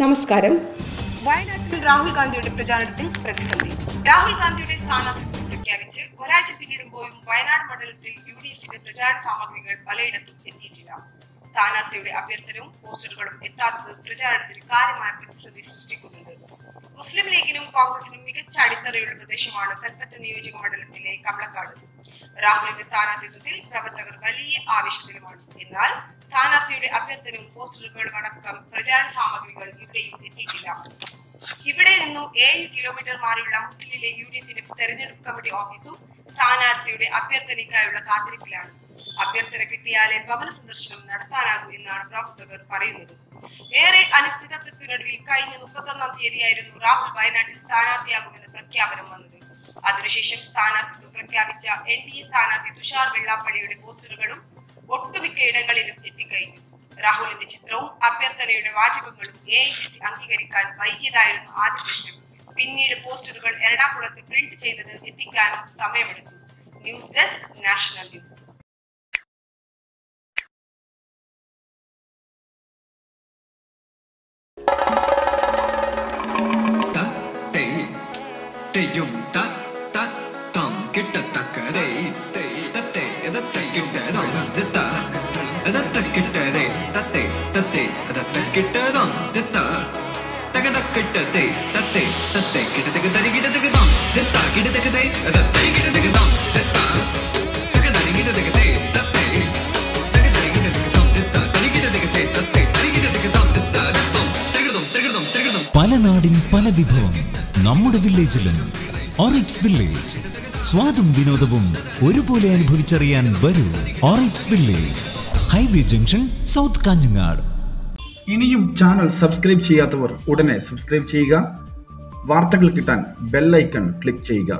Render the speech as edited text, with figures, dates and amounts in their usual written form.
നമസ്കാരം. വയനാട്ടിൽ രാഹുൽ ഗാന്ധിയുടെ പ്രചാരണത്തിൽ പ്രതിസന്ധി. രാഹുൽ ഗാന്ധിയുടെ സ്ഥാനാർത്ഥിത്വം പ്രഖ്യാപിച്ച് ഒരാഴ്ച പിന്നിടുമ്പോഴും വയനാട് മണ്ഡലത്തിൽ UDFന്റെ പ്രചാരണ സാമഗ്രികൾ പലയിടത്തും എത്തിയിട്ടില്ല. സ്ഥാനാർത്ഥിയുടെ അഭ്യർത്ഥനവും പോസ്റ്ററുകളും എത്താത്തത് പ്രചാരണത്തിൽ കാര്യമായ പ്രതിസന്ധി സൃഷ്ടിക്കുന്നുണ്ട്. മുസ്ലിം ലീഗിനും കോൺഗ്രസിനും മികച്ച അടിത്തറയുള്ള പ്രദേശമാണ് കൽപ്പറ്റ നിയോജക മണ്ഡലത്തിലെ കവളക്കാട്. രാഹുലിന്റെ സ്ഥാനാർത്ഥിത്വത്തിൽ പ്രവർത്തകർ വലിയ ആവേശത്തിലുമാണ്. എന്നാൽ സ്ഥാനാർത്ഥിയുടെ അഭ്യർത്ഥനയും പോസ്റ്ററുകളും അടക്കം പ്രചാരണ സാമഗ്രികൾ ഇവിടെയും എത്തിയിട്ടില്ല. ഇവിടെ നിന്നും 7 കിലോമീറ്റർ മാറിയുള്ള മുട്ടിലെ UDFന്റെ തെരഞ്ഞെടുപ്പ് കമ്മിറ്റി ഓഫീസും സ്ഥാനാർത്ഥിയുടെ അഭ്യർത്ഥനയ്ക്കായുള്ള കാത്തിരിപ്പിലാണ്. അഭ്യർത്ഥന കിട്ടിയാലേ ഭവന സന്ദർശനം നടത്താനാകൂ എന്നാണ് പ്രവർത്തകർ പറയുന്നത്. ഏറെ അനിശ്ചിതത്വത്തിനൊടുവിൽ കഴിഞ്ഞ 31-ാം തീയതിയായിരുന്നു രാഹുൽ വയനാട്ടിൽ സ്ഥാനാർത്ഥിയാകുമെന്ന പ്രഖ്യാപനം വന്നത്. അതിനുശേഷം സ്ഥാനാർത്ഥിത്വം പ്രഖ്യാപിച്ച NDA സ്ഥാനാർത്ഥി തുഷാർ വെള്ളാപ്പള്ളിയുടെ പോസ്റ്ററുകളും ഒട്ടുമിക്ക ഇടങ്ങളിലും എത്തിക്കഴിഞ്ഞു. രാഹുലിന്റെ ചിത്രവും അഭ്യർത്ഥനയുടെ വാചകങ്ങളും AICC അംഗീകരിക്കാൻ വൈകിയതായിരുന്നു ആദ്യ പ്രശ്നം. പിന്നീട് പോസ്റ്ററുകൾ എറണാകുളത്ത് പ്രിന്റ് ചെയ്തത് എത്തിക്കാനും സമയമെടുത്തു. News desk, national news. പല നാടിൻ പല വിഭവം നമ്മുടെ വില്ലേജിലും. ഓറിക്സ് വില്ലേജ്, സ്വാദും വിനോദവും ഒരുപോലെ അനുഭവിച്ചറിയാൻ വരൂ. Oryx village, highway junction, south Kanhangad. ഇനിയും ചാനൽ സബ്സ്ക്രൈബ് ചെയ്യാത്തവർ ഉടനെ സബ്സ്ക്രൈബ് ചെയ്യുക. വാർത്തകൾ കിട്ടാൻ ബെൽ ഐക്കൺ ക്ലിക്ക് ചെയ്യുക.